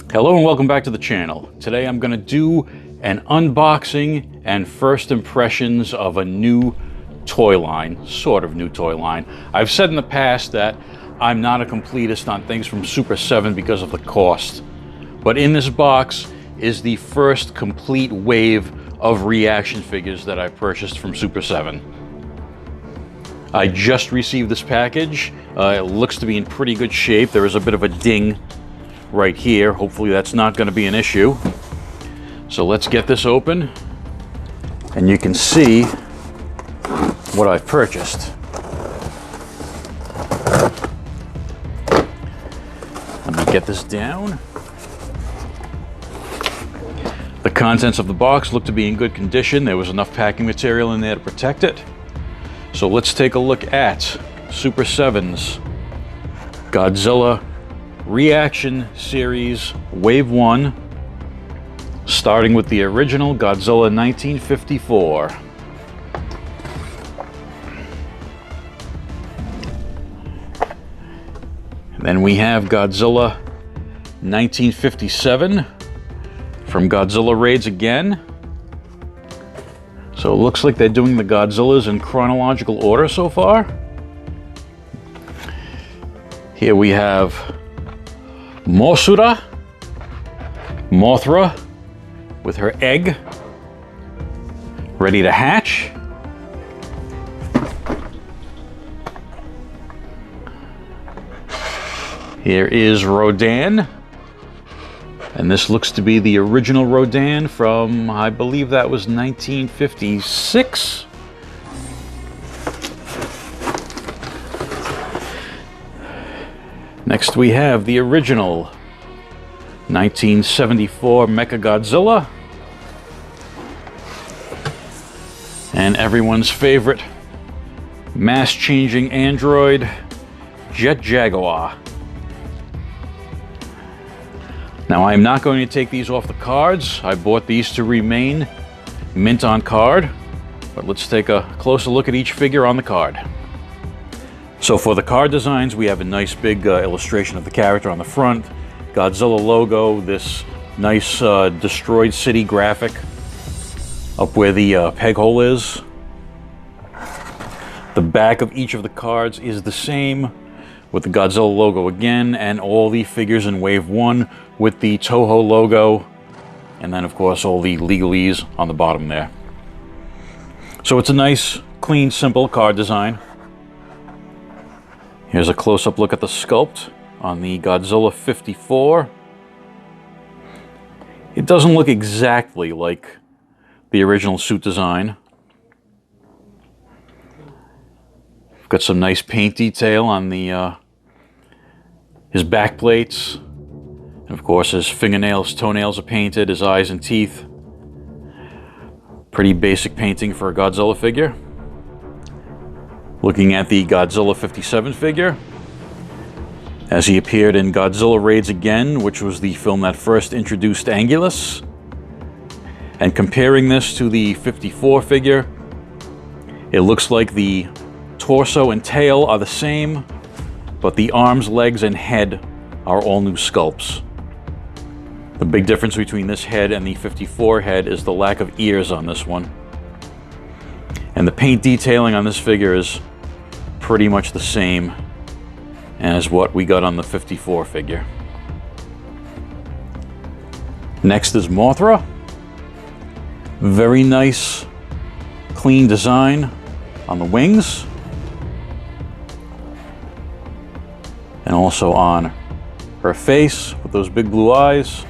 Hello and welcome back to the channel. Today I'm going to do an unboxing and first impressions of a new toy line, sort of new toy line. I've said in the past that I'm not a completist on things from Super 7 because of the cost. But in this box is the first complete wave of ReAction figures that I purchased from Super 7. I just received this package. It looks to be in pretty good shape. There is a bit of a ding right here. Hopefully that's not going to be an issue. So let's get this open and you can see what I've purchased. Let me get this down. The contents of the box look to be in good condition. There was enough packing material in there to protect it. So let's take a look at Super 7's Godzilla ReAction Series Wave 1, starting with the original Godzilla 1954. Then we have Godzilla 1957 from Godzilla Raids again. So it looks like they're doing the Godzillas in chronological order so far. Here we have Mothra with her egg ready to hatch. Here is Rodan, and this looks to be the original Rodan from, I believe that was 1956. Next we have the original 1974 Mechagodzilla, and everyone's favorite mass-changing android, Jet Jaguar. Now I am not going to take these off the cards. I bought these to remain mint on card, but let's take a closer look at each figure on the card. So for the card designs, we have a nice big illustration of the character on the front, Godzilla logo, this nice destroyed city graphic up where the peg hole is. The back of each of the cards is the same, with the Godzilla logo again, and all the figures in Wave 1 with the Toho logo, and then of course all the legalese on the bottom there. So it's a nice, clean, simple card design. Here's a close-up look at the sculpt on the Godzilla 54. It doesn't look exactly like the original suit design. Got some nice paint detail on the his back plates, and of course his fingernails, toenails are painted, his eyes and teeth. Pretty basic painting for a Godzilla figure. Looking at the Godzilla 57 figure, as he appeared in Godzilla Raids Again, which was the film that first introduced Angulus, and comparing this to the 54 figure, it looks like the torso and tail are the same, but the arms, legs, and head are all new sculpts. The big difference between this head and the 54 head is the lack of ears on this one. And the paint detailing on this figure is pretty much the same as what we got on the 54 figure. Next is Mothra. Very nice, clean design on the wings, and also on her face with those big blue eyes.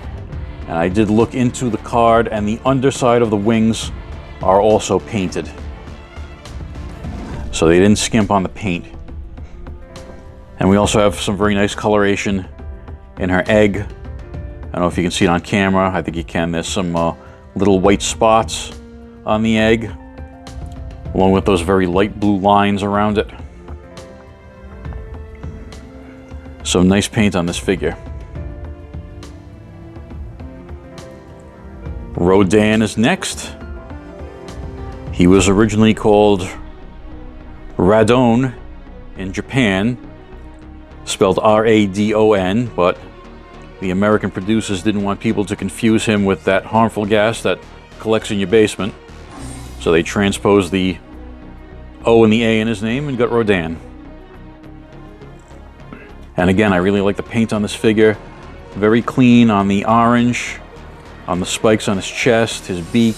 And I did look into the card, and the underside of the wings are also painted, so they didn't skimp on the paint. And we also have some very nice coloration in her egg. I don't know if you can see it on camera. I think you can. There's some little white spots on the egg, along with those very light blue lines around it. So nice paint on this figure. Rodan is next. He was originally called Radon in Japan, spelled R-A-D-O-N, but The American producers didn't want people to confuse him with that harmful gas that collects in your basement. So they transposed the O and the A in his name and got Rodan. And again, I really like the paint on this figure. Very clean on the orange, on the spikes on his chest, his beak,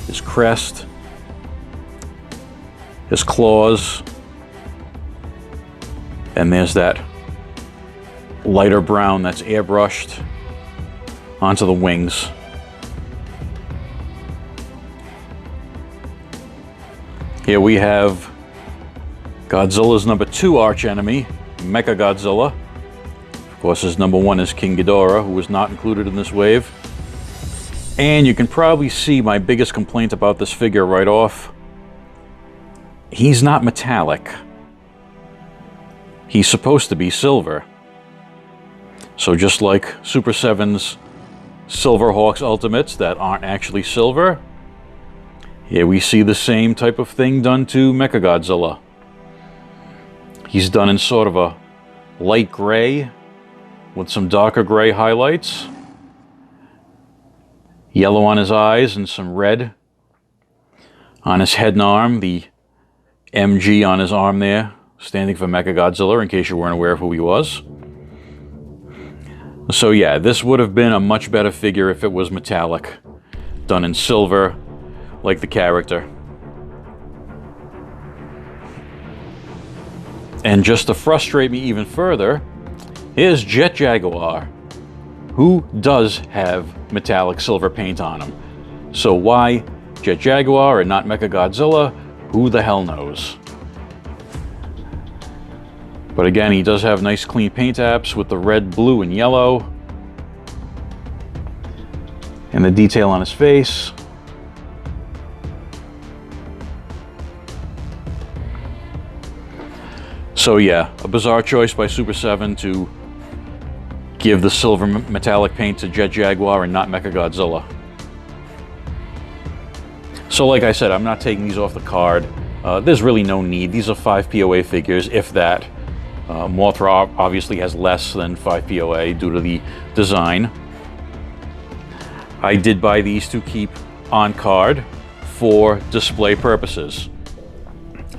his crest, his claws. And there's that lighter brown that's airbrushed onto the wings. Here we have Godzilla's number 2 archenemy, Mechagodzilla. Of course, his number 1 is King Ghidorah, who was not included in this wave. And you can probably see my biggest complaint about this figure right off. He's not metallic. He's supposed to be silver. So just like Super 7's Silverhawks Ultimates that aren't actually silver, here we see the same type of thing done to Mechagodzilla. He's done in sort of a light gray with some darker gray highlights. Yellow on his eyes and some red on his head and arm. The MG on his arm there, standing for Mechagodzilla, in case you weren't aware of who he was. So yeah, this would have been a much better figure if it was metallic, done in silver, like the character. And just to frustrate me even further, here's Jet Jaguar, who does have metallic silver paint on him. So why Jet Jaguar and not Mechagodzilla? Who the hell knows? But again, he does have nice clean paint apps with the red, blue, and yellow. And the detail on his face. So yeah, a bizarre choice by Super 7 to give the silver metallic paint to Jet Jaguar and not Mechagodzilla. So like I said, I'm not taking these off the card. There's really no need. These are 5 POA figures, if that. Mothra obviously has less than 5 POA due to the design. I did buy these to keep on card for display purposes.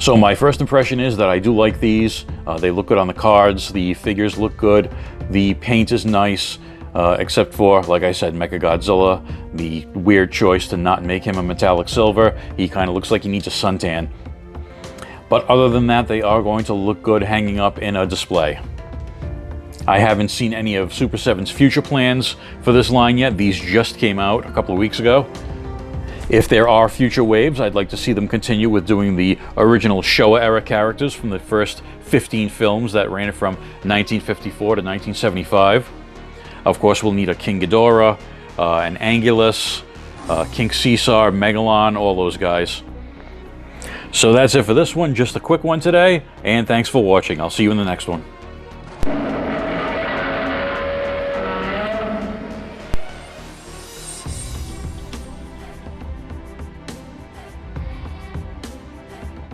So my first impression is that I do like these. They look good on the cards, the figures look good, the paint is nice, except for, like I said, Mechagodzilla, the weird choice to not make him a metallic silver. He kind of looks like he needs a suntan. But other than that, they are going to look good hanging up in a display. I haven't seen any of Super 7's future plans for this line yet. These just came out a couple of weeks ago. If there are future waves, I'd like to see them continue with doing the original Showa era characters from the first 15 films that ran from 1954 to 1975. Of course, we'll need a King Ghidorah, an Angulus, King Caesar, Megalon, all those guys. So that's it for this one, just a quick one today, and thanks for watching. I'll see you in the next one.